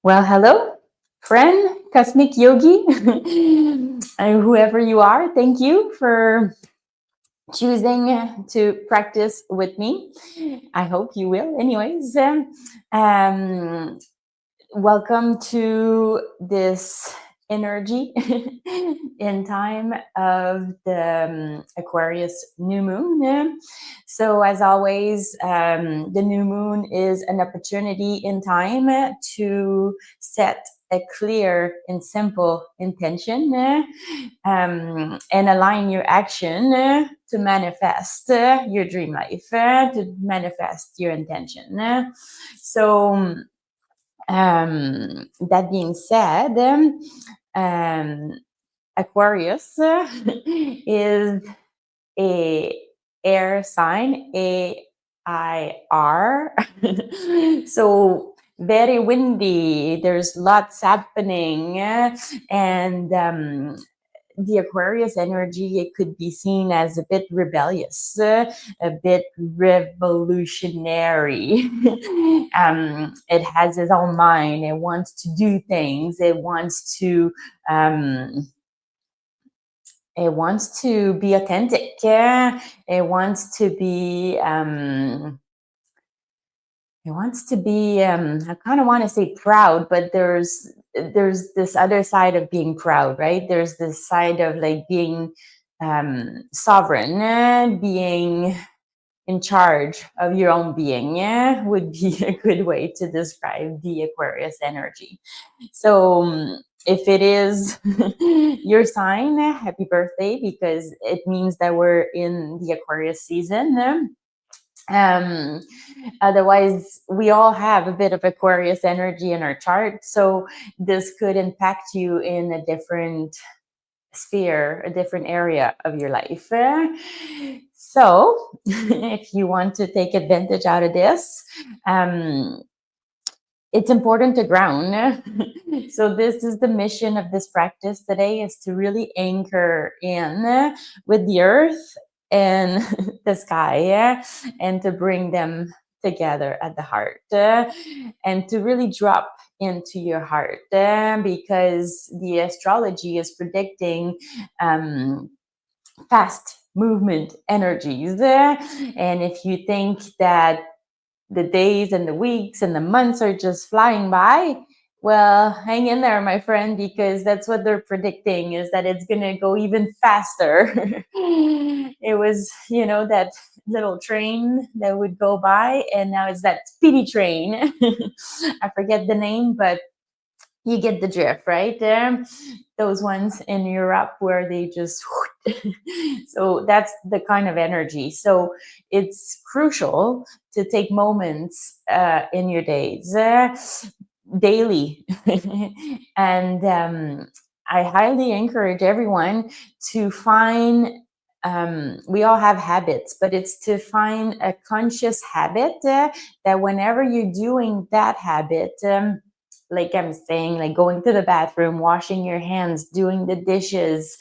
Well, hello, friend, cosmic yogi, and whoever you are. Thank you for choosing to practice with me. I hope you will, anyways. Um, Welcome to this energy in time of the Aquarius New Moon. So, as always, the new moon is an opportunity in time to set a clear and simple intention and align your action to manifest your dream life, to manifest your intention. So, that being said, um, Aquarius is a air sign, AIR. So very windy. There's lots happening, and the Aquarius energy, it could be seen as a bit rebellious, a bit revolutionary. It has its own mind. It wants to do things. Um, it wants to be authentic. Yeah, it wants to be. It wants to be. I kind of want to say proud, but there's this other side of being proud, right? There's this side of like being sovereign, being in charge of your own being, yeah, would be a good way to describe the Aquarius energy. So if it is your sign, happy birthday, because it means that we're in the Aquarius season. Um, Otherwise, we all have a bit of Aquarius energy in our chart. So this could impact you in a different sphere, a different area of your life. So, if you want to take advantage out of this, um, it's important to ground. So, this is the mission of this practice today: is to really anchor in with the earth and the sky, and to bring them together at the heart, and to really drop into your heart, because the astrology is predicting um, fast movement energies. And if you think that the days and the weeks and the months are just flying by, well, hang in there, my friend, because that's what they're predicting, is that it's going to go even faster. It was, that little train that would go by, and now it's that speedy train. I forget the name, but you get the drift, right? Those ones in Europe where they just so that's the kind of energy. So it's crucial to take moments in your days, daily, and I highly encourage everyone to find. We all have habits, but it's to find a conscious habit that whenever you're doing that habit. Like I'm saying, like going to the bathroom, washing your hands, doing the dishes,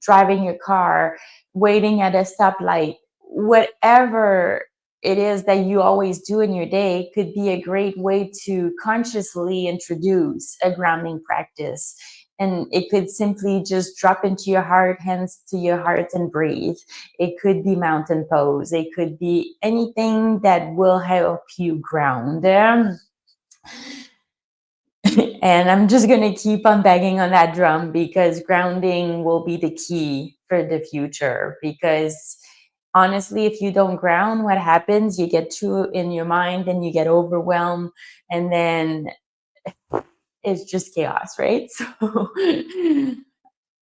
driving your car, waiting at a stoplight, whatever it is that you always do in your day could be a great way to consciously introduce a grounding practice. And it could simply just drop into your heart, hands to your heart, and breathe. It could be mountain pose. It could be anything that will help you ground. And I'm just going to keep on banging on that drum, because grounding will be the key for the future. Because honestly, if you don't ground, what happens? You get too in your mind and you get overwhelmed, and then it's just chaos, right? So,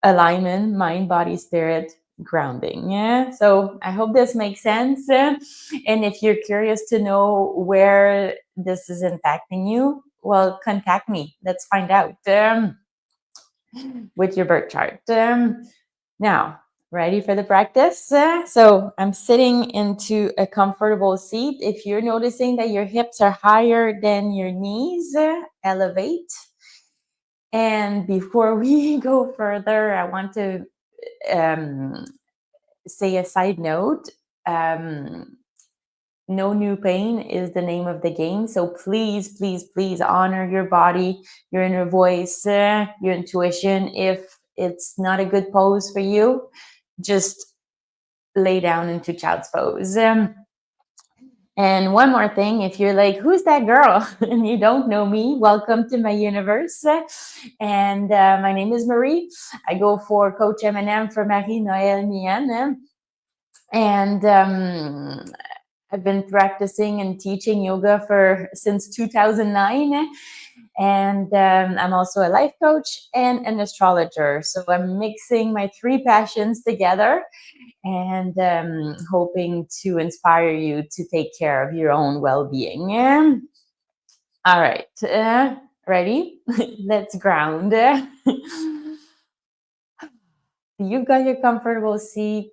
alignment, mind, body, spirit, grounding. Yeah. So I hope this makes sense. And if you're curious to know where this is impacting you, well, contact me. Let's find out with your birth chart. Now, ready for the practice? So I'm sitting into a comfortable seat. If you're noticing that your hips are higher than your knees, elevate. And before we go further, I want to say a side note. Um, no new pain is the name of the game. So please, please, please honor your body, your inner voice, your intuition. If it's not a good pose for you, just lay down into child's pose. And one more thing, if you're like, who's that girl? And you don't know me, welcome to my universe. And my name is Marie. I go for Coach M&M for Marie-Noelle Mienne. And I've been practicing and teaching yoga since 2009. And I'm also a life coach and an astrologer. So I'm mixing my three passions together and hoping to inspire you to take care of your own well-being. All right, ready? Let's ground. You've got your comfortable seat.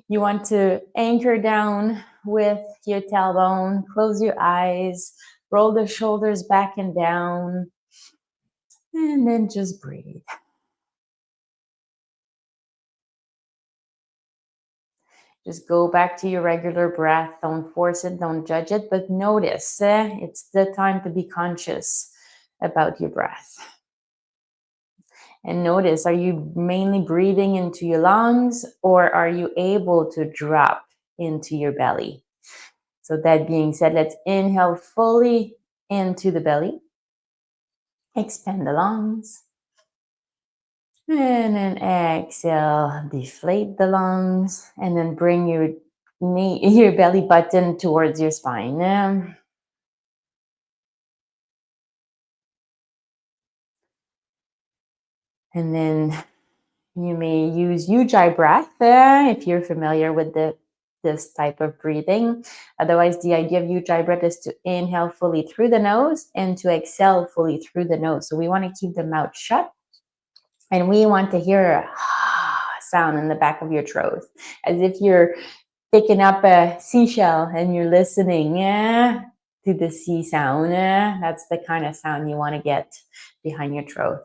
You want to anchor down with your tailbone, close your eyes, roll the shoulders back and down, and then just breathe. Just go back to your regular breath. Don't force it, don't judge it, but notice it's the time to be conscious about your breath. And notice, are you mainly breathing into your lungs or are you able to drop into your belly? So that being said, let's inhale fully into the belly. Expand the lungs. And then exhale, deflate the lungs, and then bring your belly button towards your spine. And then you may use Ujjayi breath if you're familiar with this type of breathing. Otherwise, the idea of Ujjayi breath is to inhale fully through the nose and to exhale fully through the nose. So we want to keep the mouth shut. And we want to hear a sound in the back of your throat, as if you're picking up a seashell and you're listening to the sea sound. That's the kind of sound you want to get behind your throat.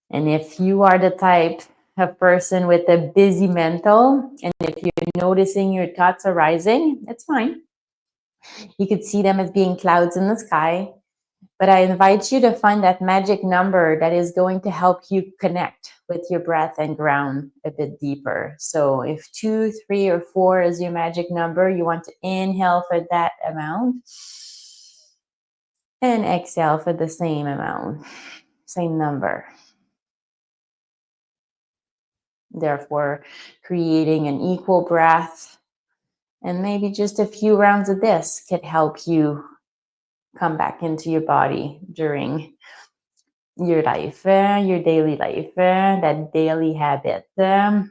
And if you are the type of person with a busy mental, and if you're noticing your thoughts arising, it's fine. You could see them as being clouds in the sky. But I invite you to find that magic number that is going to help you connect with your breath and ground a bit deeper. So if 2, 3, or 4 is your magic number, you want to inhale for that amount and exhale for the same amount, same number. Therefore, creating an equal breath, and maybe just a few rounds of this could help you come back into your body during your life, your daily life, that daily habit. And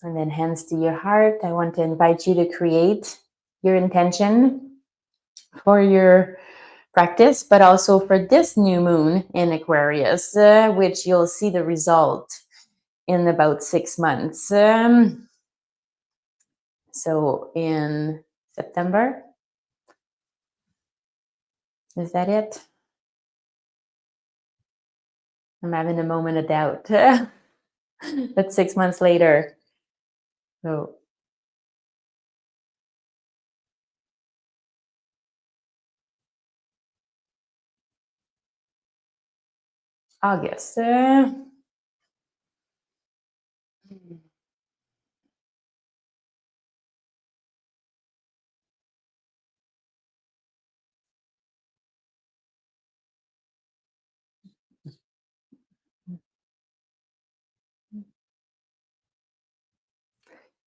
then hands to your heart. I want to invite you to create your intention for your practice, but also for this new moon in Aquarius, which you'll see the result in about 6 months. So in September, is that it? I'm having a moment of doubt. But 6 months later. So August.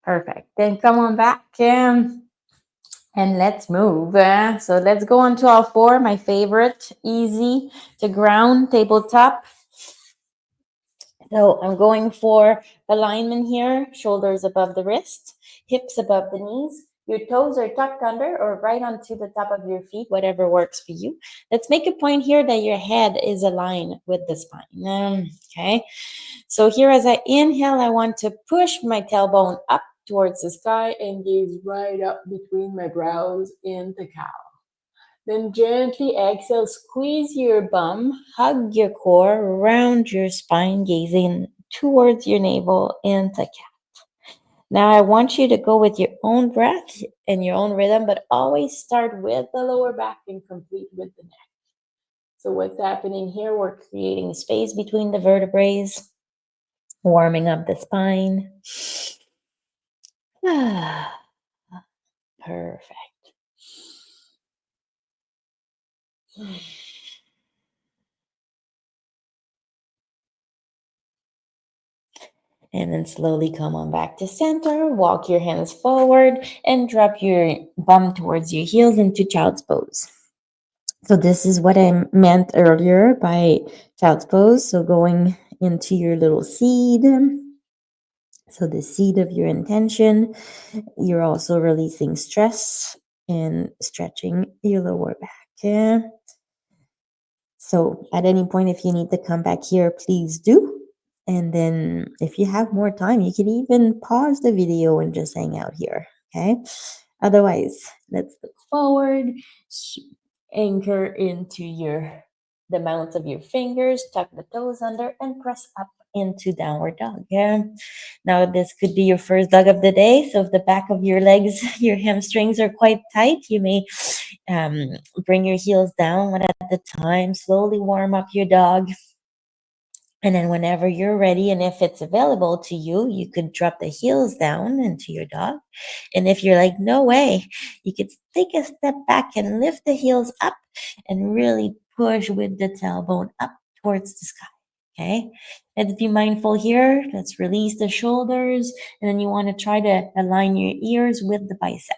Perfect. Then come on back and let's move. So let's go on to all four, my favorite, easy to ground, tabletop. So I'm going for alignment here, shoulders above the wrist, hips above the knees. Your toes are tucked under or right onto the top of your feet, whatever works for you. Let's make a point here that your head is aligned with the spine. Okay. So here as I inhale, I want to push my tailbone up towards the sky and gaze right up between my brows into cow. Then gently exhale, squeeze your bum, hug your core, round your spine, gazing towards your navel into cat. Now I want you to go with your own breath and your own rhythm, but always start with the lower back and complete with the neck. So what's happening here? We're creating space between the vertebrae, warming up the spine. Perfect. And then slowly come on back to center. Walk your hands forward and drop your bum towards your heels into child's pose. So this is what I meant earlier by child's pose. So going into your little seed. So the seed of your intention. You're also releasing stress and stretching your lower back. Yeah. So at any point, if you need to come back here, please do. And then if you have more time, you can even pause the video and just hang out here. Okay. Otherwise, let's look forward, anchor into the mounts of your fingers, tuck the toes under, and press up into downward dog. Yeah. Now this could be your first dog of the day. So if the back of your legs, your hamstrings are quite tight, you may bring your heels down one at a time. Slowly warm up your dog. And then whenever you're ready, and if it's available to you, you could drop the heels down into your dog. And if you're like, no way, you could take a step back and lift the heels up and really push with the tailbone up towards the sky. Okay. Let's be mindful here. Let's release the shoulders. And then you want to try to align your ears with the bicep.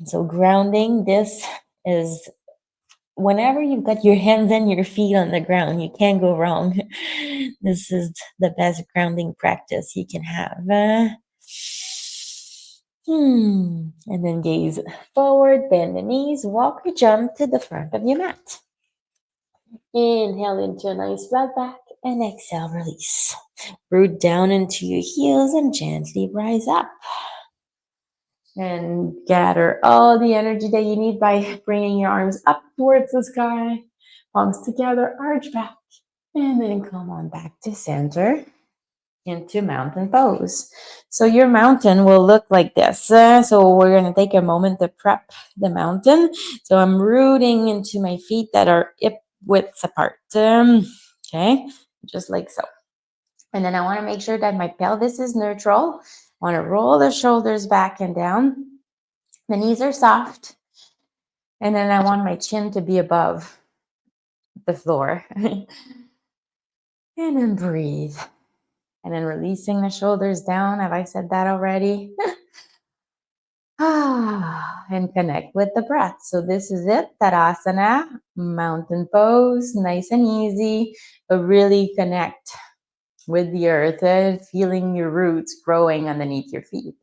So grounding, this is whenever you've got your hands and your feet on the ground, you can't go wrong. This is the best grounding practice you can have. And then gaze forward, bend the knees, walk or jump to the front of your mat. Inhale into a nice flat back and exhale, release. Root down into your heels and gently rise up. And gather all the energy that you need by bringing your arms up towards the sky, palms together, arch back, and then come on back to center into mountain pose. So your mountain will look like this. So we're going to take a moment to prep the mountain. So I'm rooting into my feet that are hip widths apart. Okay, just like so. And then I want to make sure that my pelvis is neutral. I want to roll the shoulders back and down. The knees are soft. And then I want my chin to be above the floor. And then breathe. And then releasing the shoulders down. Have I said that already? And connect with the breath. So this is it. Tadasana, mountain pose, nice and easy, but really connect with the earth, feeling your roots growing underneath your feet.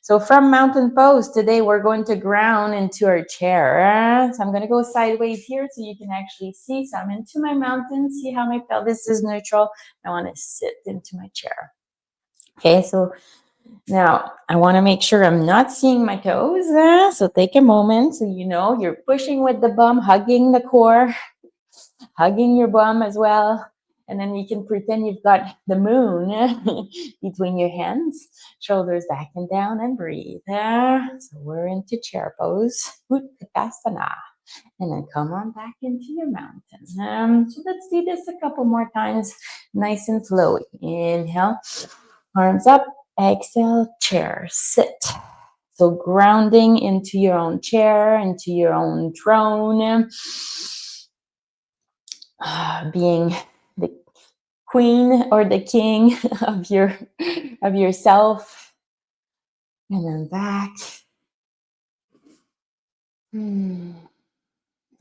So from mountain pose, today we're going to ground into our chair. So I'm going to go sideways here so you can actually see. So I'm into my mountain. See how my pelvis is neutral. I want to sit into my chair. Okay, so now I want to make sure I'm not seeing my toes. So take a moment so you know you're pushing with the bum, hugging the core, hugging your bum as well. And then you can pretend you've got the moon between your hands, shoulders back and down, and breathe. So we're into chair pose, Utkatasana. And then come on back into your mountain. So let's do this a couple more times, nice and flowy. Inhale, arms up, exhale, chair, sit. So grounding into your own chair, into your own throne. Being the queen or the king of yourself, and then back, and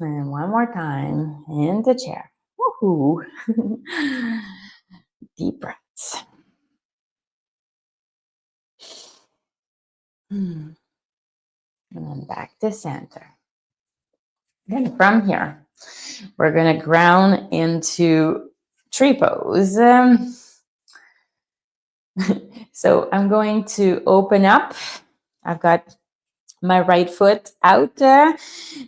one more time into chair. Woohoo! Deep breaths. And then back to center. Then from here, we're going to ground into tree pose. So I'm going to open up. I've got my right foot out there,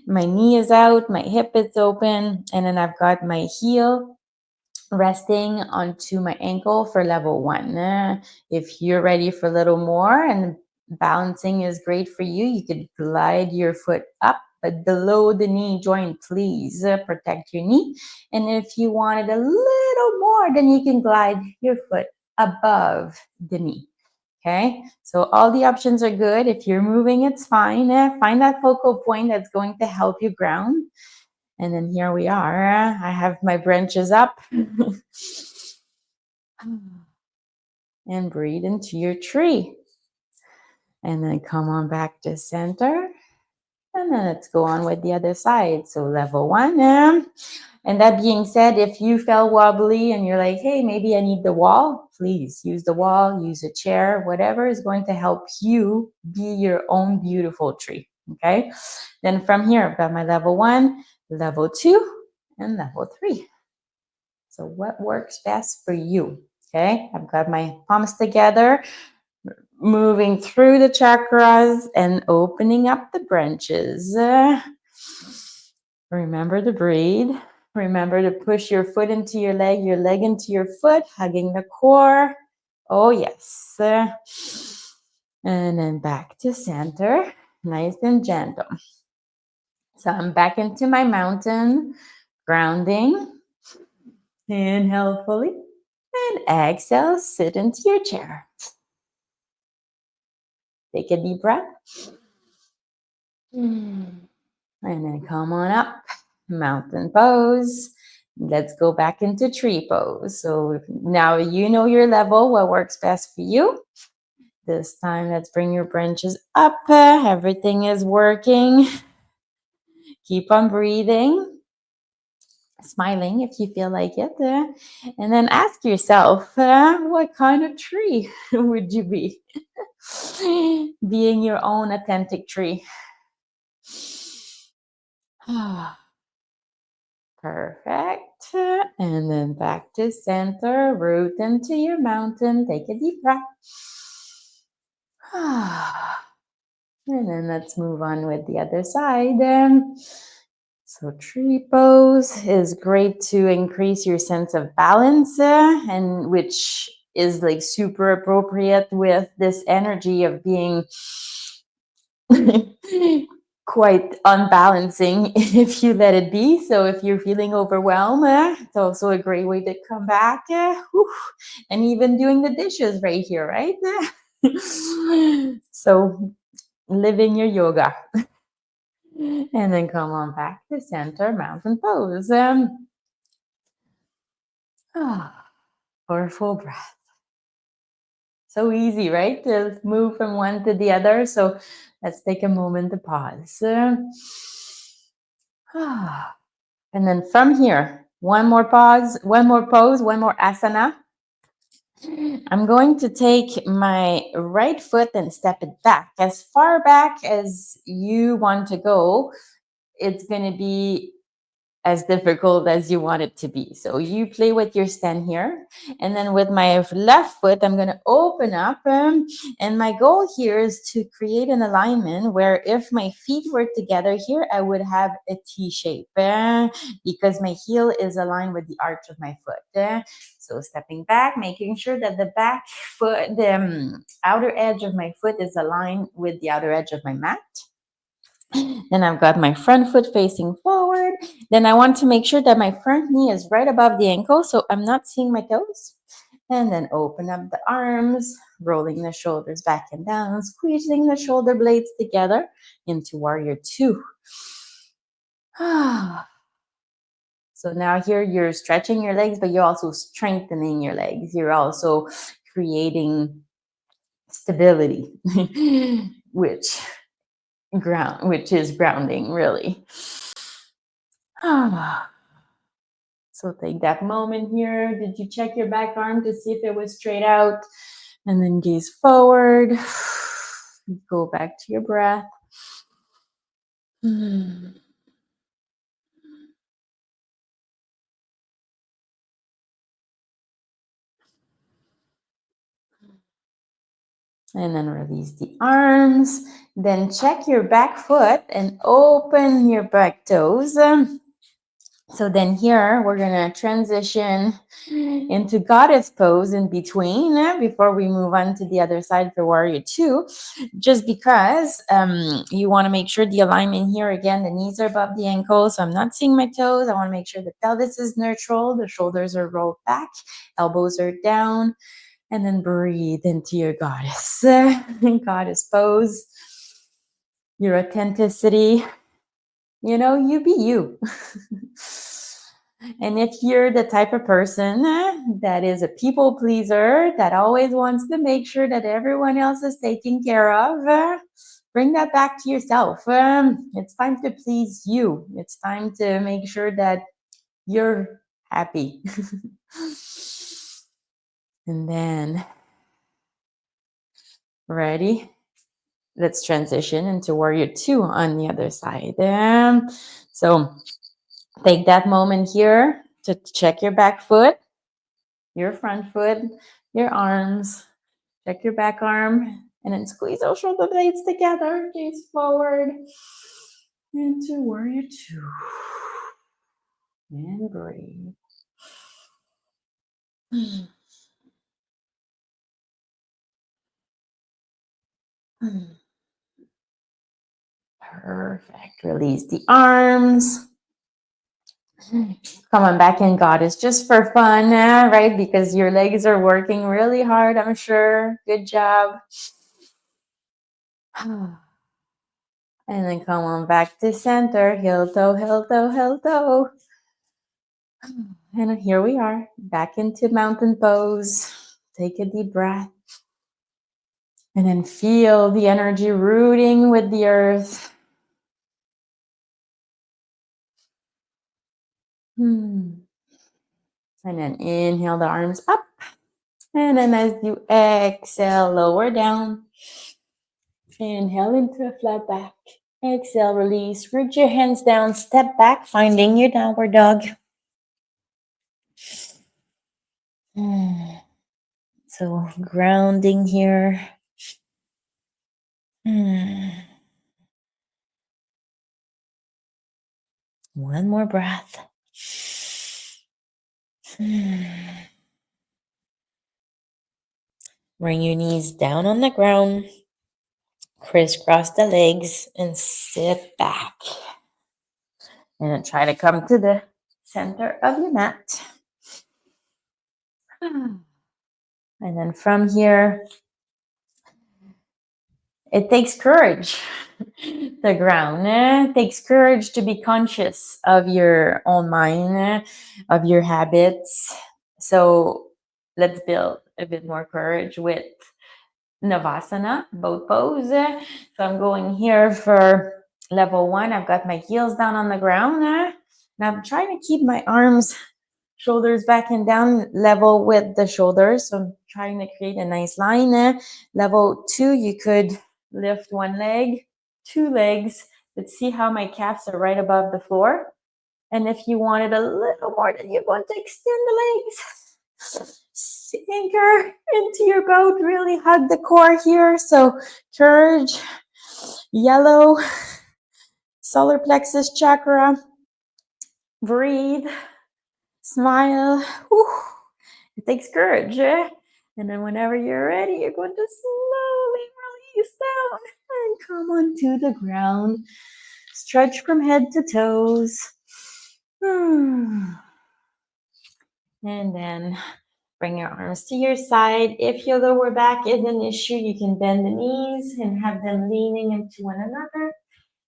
my knee is out, my hip is open, and then I've got my heel resting onto my ankle for level 1. If you're ready for a little more and balancing is great for you, you could glide your foot up, but below the knee joint, please protect your knee. And if you wanted a little more, then you can glide your foot above the knee. Okay, so all the options are good. If you're moving, it's fine. Find that focal point that's going to help you ground. And then here we are. I have my branches up. And breathe into your tree. And then come on back to center. And then let's go on with the other side. So level 1. And that being said, if you felt wobbly and you're like, hey, maybe I need the wall, please use the wall, use a chair, whatever is going to help you be your own beautiful tree. Okay. Then from here, I've got my level 1, level 2, and level 3. So what works best for you? Okay. I've got my palms together, moving through the chakras and opening up the branches. Remember to breathe. Remember to push your foot into your leg into your foot, hugging the core. Oh, yes. And then back to center, nice and gentle. So I'm back into my mountain, grounding. Inhale fully. And exhale, sit into your chair. Take a deep breath. And then come on up, mountain pose. Let's go back into tree pose. So now you know your level, what works best for you. This time, let's bring your branches up. Everything is working. Keep on breathing. Smiling if you feel like it. And then ask yourself, what kind of tree would you be? Being your own authentic tree. Perfect. And then back to center, root into your mountain. Take a deep breath. And then let's move on with the other side. So tree pose is great to increase your sense of balance, and which is like super appropriate with this energy of being quite unbalancing if you let it be. So if you're feeling overwhelmed, it's also a great way to come back. And even doing the dishes right here, right? So living your yoga. And then come on back to center, mountain pose. For a full breath. So easy, right? To move from one to the other. So let's take a moment to pause. And then from here, one more pause, one more pose, one more asana. I'm going to take my right foot and step it back as far back as you want to go. It's going to be as difficult as you want it to be. So you play with your stand here. And then with my left foot, I'm going to open up. And my goal here is to create an alignment where if my feet were together here, I would have a T shape because my heel is aligned with the arch of my foot. So stepping back, making sure that the back foot, the outer edge of my foot is aligned with the outer edge of my mat. Then I've got my front foot facing forward. Then I want to make sure that my front knee is right above the ankle, so I'm not seeing my toes. And then open up the arms, rolling the shoulders back and down, squeezing the shoulder blades together into warrior 2. So now here you're stretching your legs, but you're also strengthening your legs. You're also creating stability, which is grounding, really. So take that moment here. Did you check your back arm to see if it was straight out? And then gaze forward. Go back to your breath. And then release the arms. Then check your back foot and open your back toes. So then here we're going to transition into goddess pose in between before we move on to the other side for warrior two, just because you want to make sure the alignment here, again, the knees are above the ankles. So I'm not seeing my toes. I want to make sure the pelvis is neutral. The shoulders are rolled back. Elbows are down. And then breathe into your goddess, goddess pose, your authenticity. You know, you be you. And if you're the type of person that is a people pleaser, that always wants to make sure that everyone else is taken care of, bring that back to yourself. It's time to please you. It's time to make sure that you're happy. And then, ready? Let's transition into warrior two on the other side. So take that moment here to check your back foot, your front foot, your arms. Check your back arm, and then squeeze those shoulder blades together. Gaze forward into warrior two. And breathe. Perfect. Release the arms. Come on back in, goddess, just for fun, right? Because your legs are working really hard, I'm sure. Good job. And then come on back to center. Heel toe, heel toe, heel toe. And here we are, back into mountain pose. Take a deep breath. And then feel the energy rooting with the earth. And then inhale the arms up. And then as you exhale, lower down. Inhale into a flat back. Exhale, release. Root your hands down. Step back, finding your downward dog. So grounding here. One more breath. Bring your knees down on the ground. Crisscross the legs and sit back. And then try to come to the center of your mat. And then from here, it takes courage to ground. It takes courage to be conscious of your own mind, of your habits. So let's build a bit more courage with Navasana, boat pose. So I'm going here for level one. I've got my heels down on the ground. And I'm trying to keep my arms, shoulders back and down, level with the shoulders. So I'm trying to create a nice line. Level two, you could lift one leg, two legs. Let's see how my calves are right above the floor. And if you wanted a little more, then you're going to extend the legs. Anchor into your boat. Really hug the core here. So courage, yellow, solar plexus chakra. Breathe, smile. Whew. It takes courage. And then whenever you're ready, you're going to slowly release down and come onto the ground. Stretch from head to toes. And then bring your arms to your side. If your lower back is an issue, you can bend the knees and have them leaning into one another.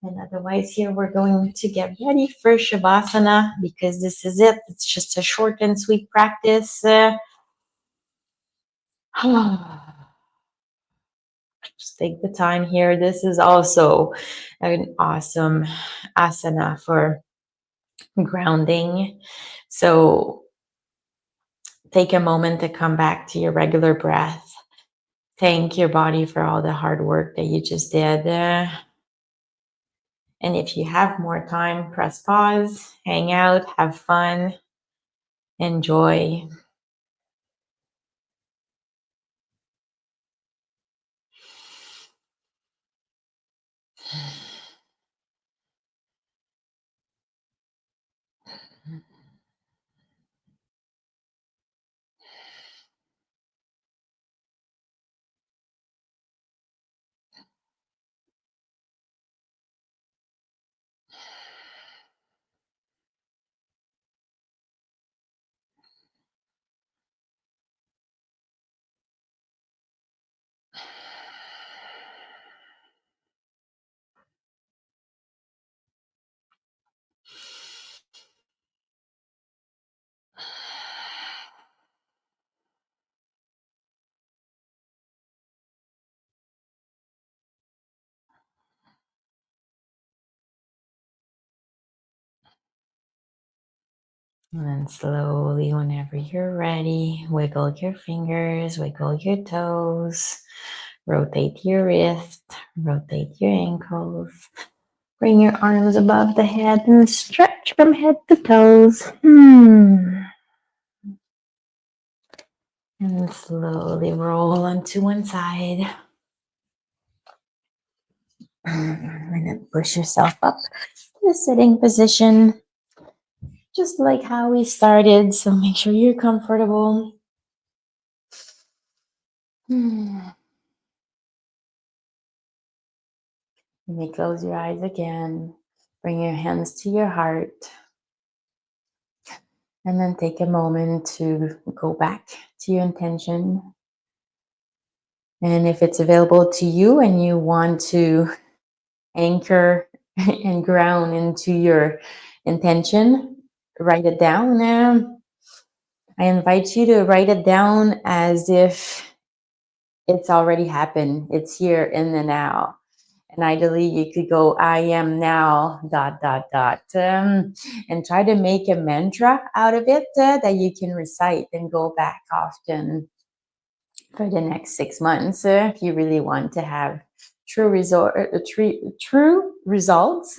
And otherwise, here we're going to get ready for Shavasana because this is it. It's just a short and sweet practice. Just take the time here. This is also an awesome asana for grounding. So take a moment to come back to your regular breath. Thank your body for all the hard work that you just did. And if you have more time, press pause, hang out, have fun, enjoy. And then slowly, whenever you're ready, wiggle your fingers, wiggle your toes, rotate your wrist, rotate your ankles. Bring your arms above the head and stretch from head to toes. And slowly roll onto one side. And then push yourself up to a sitting position, just like how we started. So make sure you're comfortable. You may close your eyes again. Bring your hands to your heart. And then take a moment to go back to your intention. And if it's available to you and you want to anchor and ground into your intention, write it down. I invite you to write it down as if it's already happened. It's here in the now. And ideally, you could go, I am now, dot, dot, dot, and try to make a mantra out of it that you can recite and go back often for the next 6 months if you really want to have true results.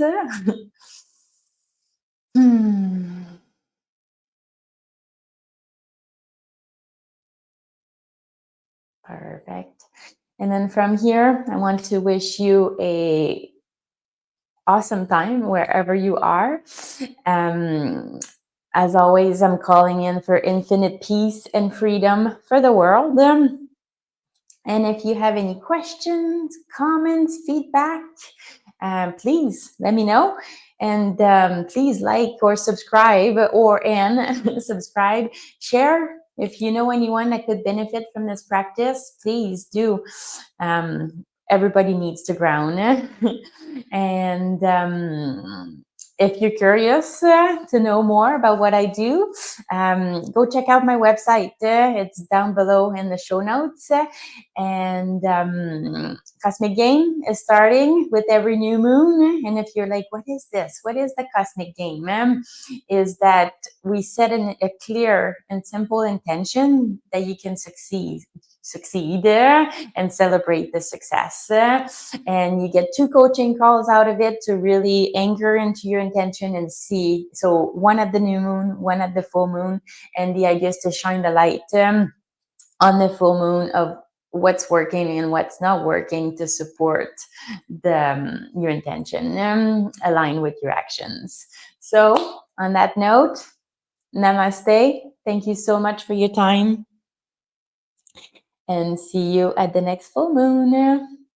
Perfect. And then from here, I want to wish you a awesome time wherever you are. As always, I'm calling in for infinite peace and freedom for the world. And if you have any questions, comments, feedback, please let me know. And please like or subscribe subscribe, share. If you know anyone that could benefit from this practice, please do. Everybody needs to ground. And if you're curious to know more about what I do, go check out my website. It's down below in the show notes. And Cosmic Game is starting with every new moon. And if you're like, what is this? What is the Cosmic Game? Is that we set a clear and simple intention that you can succeed and celebrate the success. And you get 2 coaching calls out of it to really anchor into your intention and see. So one at the new moon, one at the full moon. And the idea is to shine the light on the full moon of what's working and what's not working to support your intention, align with your actions. So on that note, namaste. Thank you so much for your time. And see you at the next full moon.